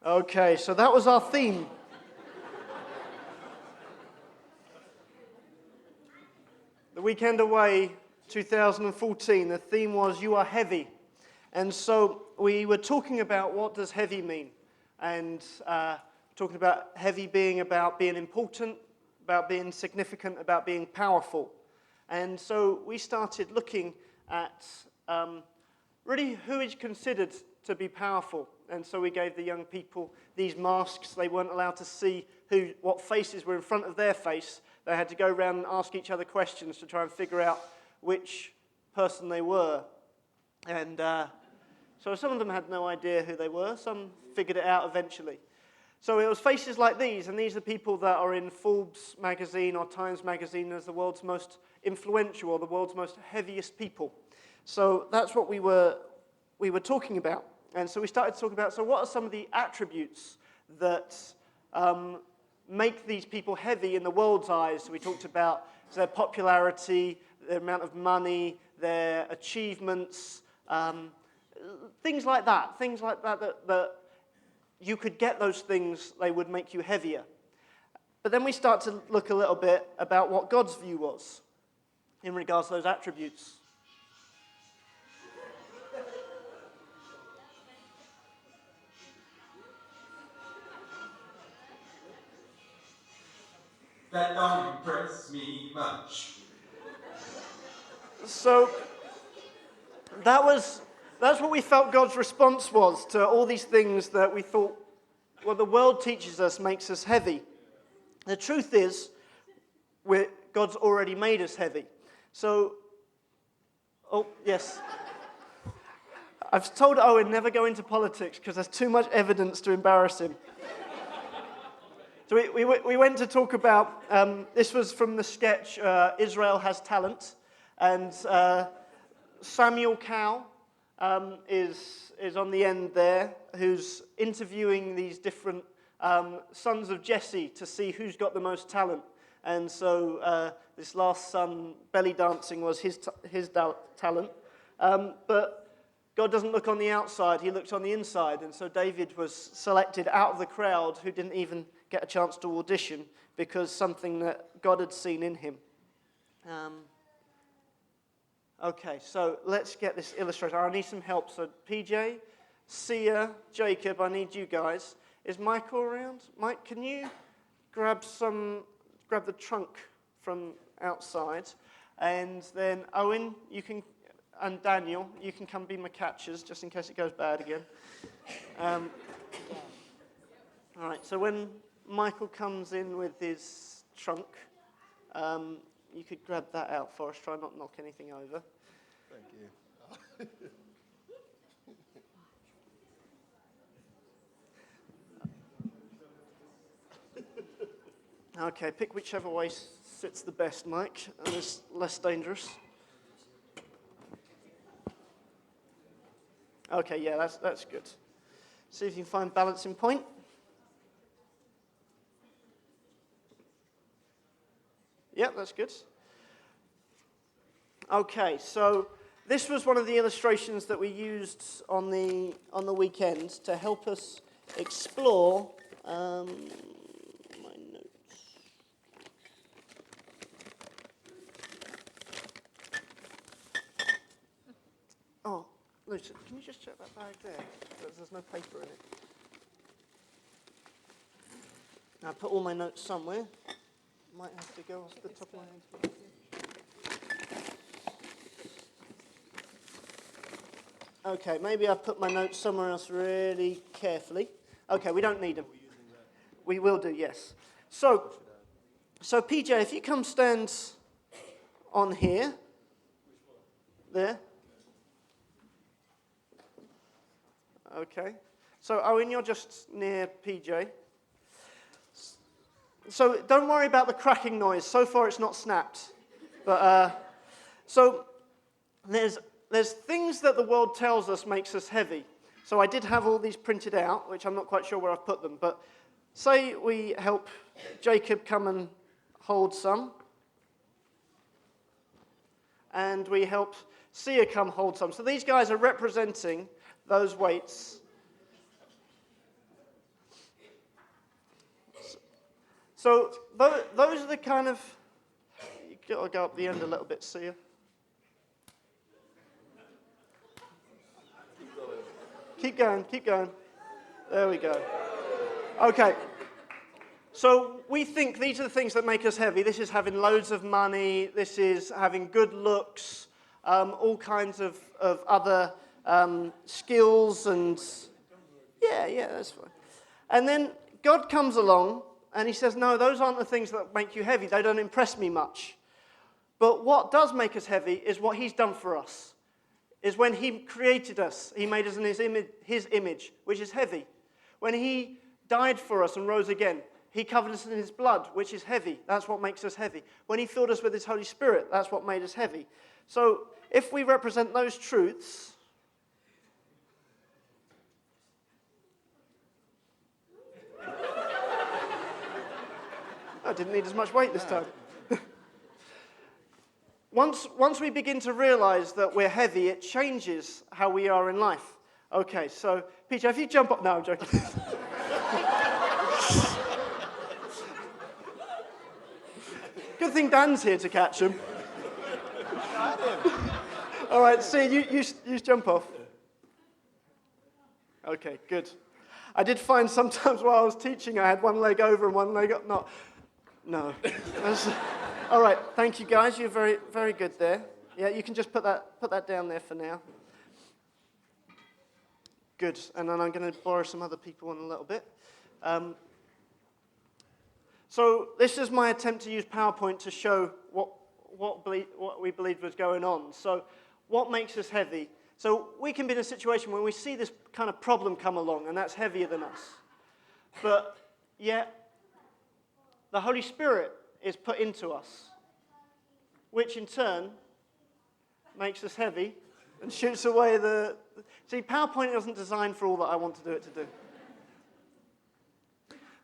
Okay, so that was our theme. The weekend away, 2014, the theme was You Are Heavy. And so we were talking about what does heavy mean. And talking about heavy being about being important, about being significant, about being powerful. And so we started looking at really who is considered to be powerful. And so we gave the young people these masks. They weren't allowed to see what faces were in front of their face. They had to go around and ask each other questions to try and figure out which person they were. And so some of them had no idea who they were. Some figured it out eventually. So it was faces like these, and these are people that are in Forbes magazine or Times magazine as the world's most influential or the world's most heaviest people. So that's what we were talking about. And so we started to talk about, so what are some of the attributes that make these people heavy in the world's eyes? So we talked about their popularity, their amount of money, their achievements, things like that that you could get those things, they would make you heavier. But then we start to look a little bit about what God's view was in regards to those attributes. That don't impress me much. So that's what we felt God's response was to all these things that we thought, well, the world teaches us makes us heavy. The truth is, God's already made us heavy. So, oh, yes. I've told Owen never go into politics because there's too much evidence to embarrass him. So we went to talk about, this was from the sketch Israel Has Talent, and Samuel Cowell is on the end there, who's interviewing these different sons of Jesse to see who's got the most talent. And so this last son, belly dancing, was his talent. But God doesn't look on the outside, he looks on the inside. And so David was selected out of the crowd who didn't even get a chance to audition because something that God had seen in him. Okay, so let's get this illustrated. I need some help. So PJ, Sia, Jacob, I need you guys. Is Michael around? Mike, can you grab the trunk from outside? And then Owen, and Daniel, you can come be my catchers just in case it goes bad again. All right, so when Michael comes in with his trunk, you could grab that out for us. Try not to knock anything over. Thank you. Okay, pick whichever way sits the best, Mike, and it's less dangerous. Okay, yeah, that's good. See if you can find balancing point. Yep, that's good. Okay, so this was one of the illustrations that we used on the weekend to help us explore my notes. Oh, Lucy, can you just check that bag there? There's no paper in it. I put all my notes somewhere. Might have to go off the top of my head. Okay, maybe I've put my notes somewhere else really carefully. Okay, we don't need them. We will do, yes. So PJ, if you come stand on here. There. Okay. So Owen, you're just near PJ. So don't worry about the cracking noise. So far it's not snapped. But so there's things that the world tells us makes us heavy. So I did have all these printed out, which I'm not quite sure where I've put them. But say we help Jacob come and hold some. And we help Sia come hold some. So these guys are representing those weights. So those are the kind of, you got to go up the end a little bit, see you. Keep going, keep going. There we go. Okay. So we think these are the things that make us heavy. This is having loads of money. This is having good looks, all kinds of other skills and, yeah, that's fine. And then God comes along and he says, no, those aren't the things that make you heavy. They don't impress me much. But what does make us heavy is what he's done for us. Is when he created us, he made us in his image, which is heavy. When he died for us and rose again, he covered us in his blood, which is heavy. That's what makes us heavy. When he filled us with his Holy Spirit, that's what made us heavy. So if we represent those truths, I didn't need as much weight this time. Once we begin to realize that we're heavy, it changes how we are in life. Okay, so, Peter, if you jump up... No, I'm joking. Good thing Dan's here to catch him. All right, see, you jump off. Okay, good. I did find sometimes while I was teaching, I had one leg over and one leg up. No. All right, thank you, guys. You're very, very good there. Yeah, you can just put that down there for now. Good, and then I'm going to borrow some other people in a little bit. So this is my attempt to use PowerPoint to show what we believed was going on. So what makes us heavy? So we can be in a situation where we see this kind of problem come along, and that's heavier than us. But yet, the Holy Spirit is put into us, which in turn makes us heavy and shoots away the... See, PowerPoint wasn't designed for all that I want to do it to do.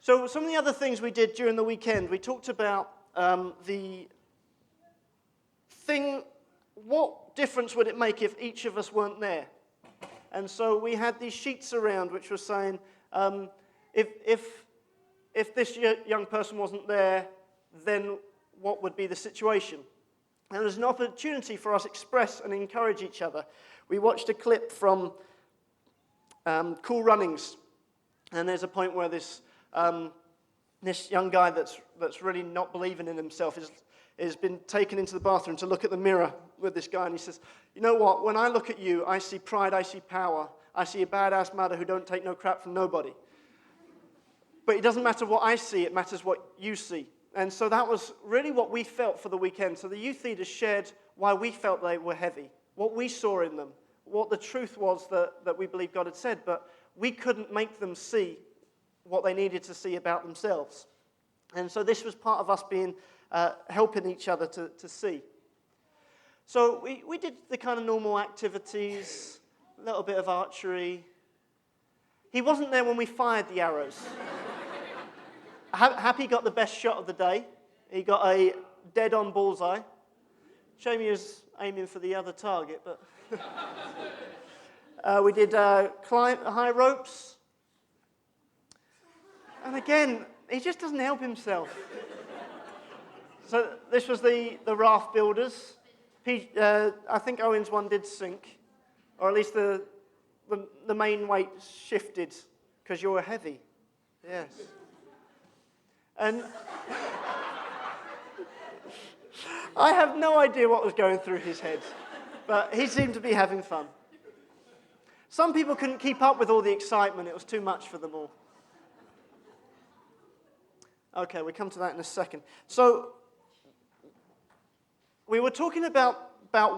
So some of the other things we did during the weekend, we talked about the thing, what difference would it make if each of us weren't there? And so we had these sheets around which were saying, if this young person wasn't there, then what would be the situation? And there's an opportunity for us to express and encourage each other. We watched a clip from Cool Runnings, and there's a point where this young guy that's really not believing in himself has been taken into the bathroom to look at the mirror with this guy, and he says, you know what, when I look at you, I see pride, I see power, I see a badass mother who don't take no crap from nobody. But it doesn't matter what I see, it matters what you see. And so that was really what we felt for the weekend. So the youth leaders shared why we felt they were heavy, what we saw in them, what the truth was that we believed God had said, but we couldn't make them see what they needed to see about themselves. And so this was part of us being helping each other to see. So we did the kind of normal activities, a little bit of archery. He wasn't there when we fired the arrows. Happy got the best shot of the day. He got a dead-on bullseye. Shame he was aiming for the other target, but... we did climb high ropes. And again, he just doesn't help himself. So this was the raft builders. I think Owen's one did sink, or at least the main weight shifted because you were heavy. Yes. And I have no idea what was going through his head, but he seemed to be having fun. Some people couldn't keep up with all the excitement. It was too much for them all. Okay, we'll come to that in a second. So we were talking about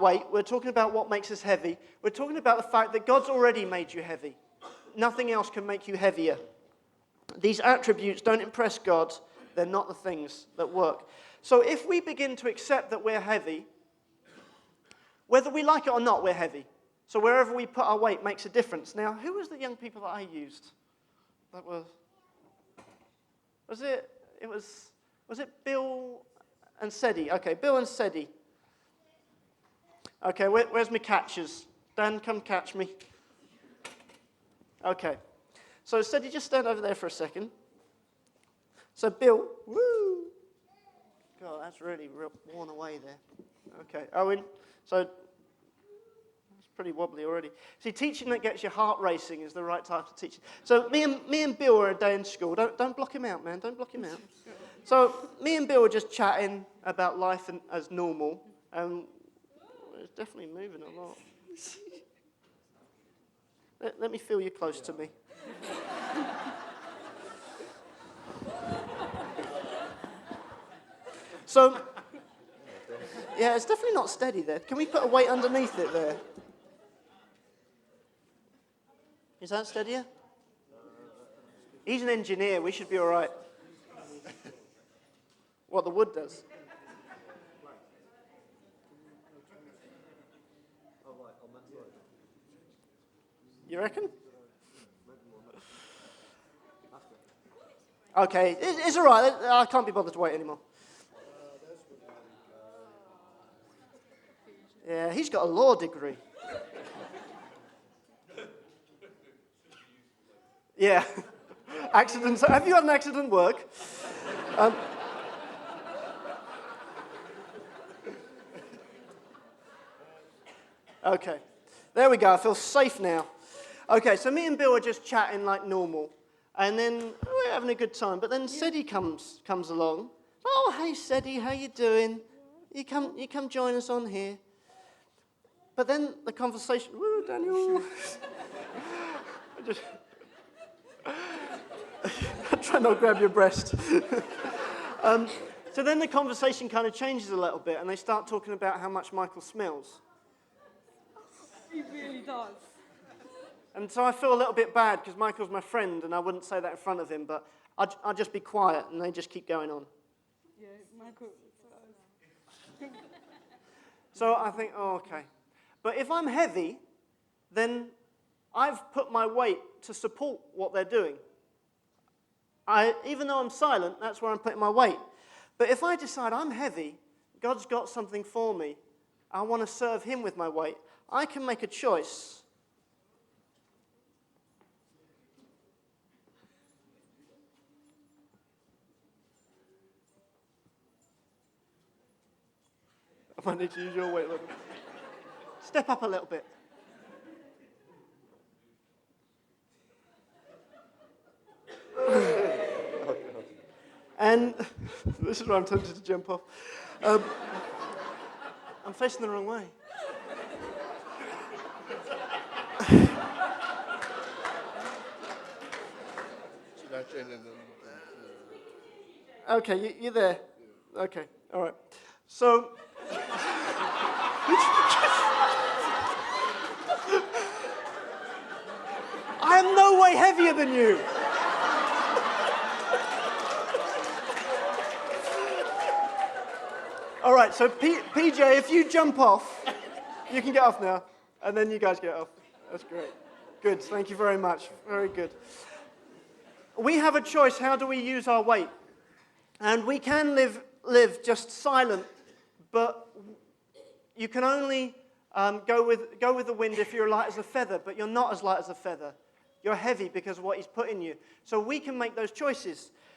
weight. We're talking about what makes us heavy. We're talking about the fact that God's already made you heavy. Nothing else can make you heavier. These attributes don't impress God. They're not the things that work. So if we begin to accept that we're heavy, whether we like it or not, we're heavy. So wherever we put our weight makes a difference. Now, who was the young people that I used? That was it Bill and Sedi? Okay, Bill and Sedi. Okay, where's my catchers? Dan, come catch me. Okay. So Sedi, just stand over there for a second. So Bill, woo! God, that's really worn away there. Okay, Owen, so it's pretty wobbly already. See, teaching that gets your heart racing is the right type of teaching. So me and Bill were a day in school. Don't block him out, man. Don't block him out. So me and Bill were just chatting about life as normal, and it's definitely moving a lot. Let me feel you close to me. So, yeah, it's definitely not steady there. Can we put a weight underneath it there? Is that steadier? He's an engineer. We should be all right. What the wood does. You reckon? Okay, it's all right. I can't be bothered to wait anymore. Yeah, he's got a law degree. Yeah. Accidents. Have you had an accident work? Okay. There we go. I feel safe now. Okay, so me and Bill are just chatting like normal. And then we're having a good time. But then Sedi comes along. Oh, hey, Sedi, how you doing? You come join us on here. But then the conversation, woo, Daniel. I try not to grab your breast. So then the conversation kind of changes a little bit, and they start talking about how much Michael smells. He really does. And so I feel a little bit bad because Michael's my friend, and I wouldn't say that in front of him, but I'd just be quiet, and they just keep going on. Yeah, Michael. So I think, oh, okay. But if I'm heavy, then I've put my weight to support what they're doing. Even though I'm silent, that's where I'm putting my weight. But if I decide I'm heavy, God's got something for me, I want to serve him with my weight, I can make a choice. I might need to use your weight a little bit. Step up a little bit. And this is where I'm tempted to jump off. I'm facing the wrong way. Okay, you're there. Okay, all right. So, I am no way heavier than you. All right, so PJ, if you jump off, you can get off now, and then you guys get off. That's great. Good, thank you very much. Very good. We have a choice. How do we use our weight? And we can live just silent, but you can only go with the wind if you're light as a feather, but you're not as light as a feather. You're heavy because of what he's put in you. So we can make those choices.